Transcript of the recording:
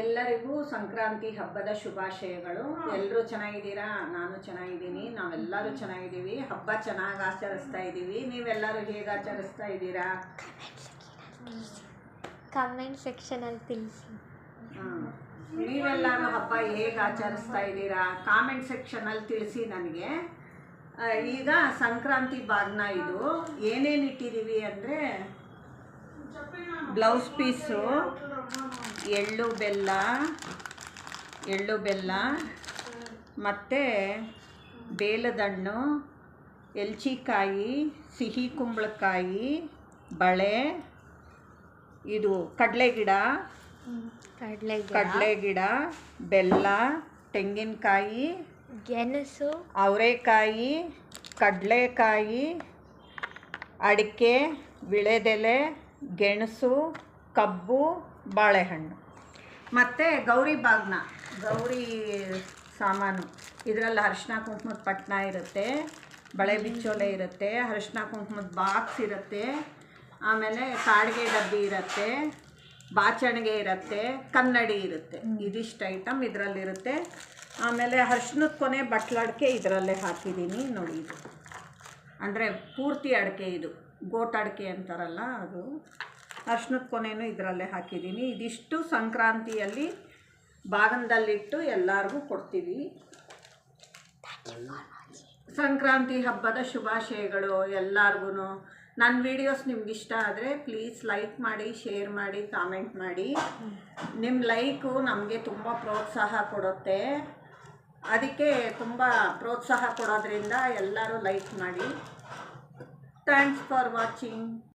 ಎಲ್ಲರಿಗೂ ಸಂಕ್ರಾಂತಿ ಹಬ್ಬದ ಶುಭಾಶಯಗಳು. ಎಲ್ಲರೂ ಚೆನ್ನಾಗಿದ್ದೀರಾ? ನಾನು ಚೆನ್ನಾಗಿದ್ದೀನಿ. ನಾವೆಲ್ಲರೂ ಚೆನ್ನಾಗಿದ್ದೀವಿ. ಹಬ್ಬ ಚೆನ್ನಾಗಿ ಆಚರಿಸ್ತಾ ಇದ್ದೀವಿ. ನೀವೆಲ್ಲರೂ ಹೇಗೆ ಆಚರಿಸ್ತಾ ಇದ್ದೀರಾ? ಕಮೆಂಟ್ ಸೆಕ್ಷನಲ್ಲಿ ತಿಳಿಸಿ. ನೀವೆಲ್ಲರೂ ಹಬ್ಬ ಹೇಗೆ ಆಚರಿಸ್ತಾ ಇದ್ದೀರಾ? ಕಾಮೆಂಟ್ ಸೆಕ್ಷನಲ್ಲಿ ತಿಳಿಸಿ ನನಗೆ. ಈಗ ಸಂಕ್ರಾಂತಿ ಬಾಗ್ನ ಇದು ಏನೇನು ಇಟ್ಟಿದ್ದೀವಿ ಅಂದರೆ ಬ್ಲೌಸ್ ಪೀಸು, ಎಳ್ಳು ಬೆಲ್ಲ ಮತ್ತು ಬೇಲದಣ್ಣು, ಎಲ್ಚಿಕಾಯಿ, ಸಿಹಿ ಕುಂಬಳಕಾಯಿ, ಬಳೆ, ಇದು ಕಡಲೆ ಗಿಡ, ಬೆಲ್ಲ, ತೆಂಗಿನಕಾಯಿ, ಗೆಣಸು, ಅವರೆಕಾಯಿ, ಕಡಲೆಕಾಯಿ, ಅಡಿಕೆ, ವಿಳೆದೆಲೆ, ಗೆಣಸು, ಕಬ್ಬು, ಬಾಳೆಹಣ್ಣು ಮತ್ತು ಗೌರಿ ಸಾಮಾನು. ಇದರಲ್ಲಿ ಅರಿಶಿನ ಕುಂಕುಮದ ಪಟ್ಟಣ ಇರುತ್ತೆ, ಬಳೆ ಬಿಚ್ಚೋಲೆ ಇರುತ್ತೆ, ಅರಿಶಿನ ಕುಂಕುಮದ ಬಾಕ್ಸ್ ಇರುತ್ತೆ, ಆಮೇಲೆ ಕಾಡಿಗೆ ಡಬ್ಬಿ ಇರುತ್ತೆ, ಬಾಚಣಿಗೆ ಇರುತ್ತೆ, ಕನ್ನಡಿ ಇರುತ್ತೆ. ಇದಿಷ್ಟು ಐಟಮ್ ಇದರಲ್ಲಿರುತ್ತೆ. ಆಮೇಲೆ ಅರಿಶಿನದ ಕೊನೆ ಬಟ್ಲಡಿಕೆ ಇದರಲ್ಲೇ ಹಾಕಿದ್ದೀನಿ ನೋಡಿ. ಇದು ಅಂದರೆ ಪೂರ್ತಿ ಅಡಿಕೆ, ಇದು ಗೋಟ್ ಅಡಿಕೆ ಅಂತಾರಲ್ಲ ಅದು. ಅರಿಶಿನದ ಕೊನೆಯೂ ಇದರಲ್ಲೇ ಹಾಕಿದ್ದೀನಿ. ಇದಿಷ್ಟು ಸಂಕ್ರಾಂತಿಯಲ್ಲಿ ಬಾಗನದಲ್ಲಿಟ್ಟು ಎಲ್ಲರಿಗೂ ಕೊಡ್ತೀವಿ. ಸಂಕ್ರಾಂತಿ ಹಬ್ಬದ ಶುಭಾಶಯಗಳು ಎಲ್ಲರಿಗೂ. ನನ್ನ ವೀಡಿಯೋಸ್ ನಿಮ್ಗೆ ಇಷ್ಟ ಆದರೆ ಪ್ಲೀಸ್ ಲೈಕ್ ಮಾಡಿ, ಶೇರ್ ಮಾಡಿ, ಕಾಮೆಂಟ್ ಮಾಡಿ. ನಿಮ್ಮ ಲೈಕು ನಮಗೆ ತುಂಬ ಪ್ರೋತ್ಸಾಹ ಕೊಡುತ್ತೆ. ಅದಕ್ಕೆ ತುಂಬ ಪ್ರೋತ್ಸಾಹ ಕೊಡೋದ್ರಿಂದ ಎಲ್ಲರೂ ಲೈಕ್ ಮಾಡಿ. Thanks for watching.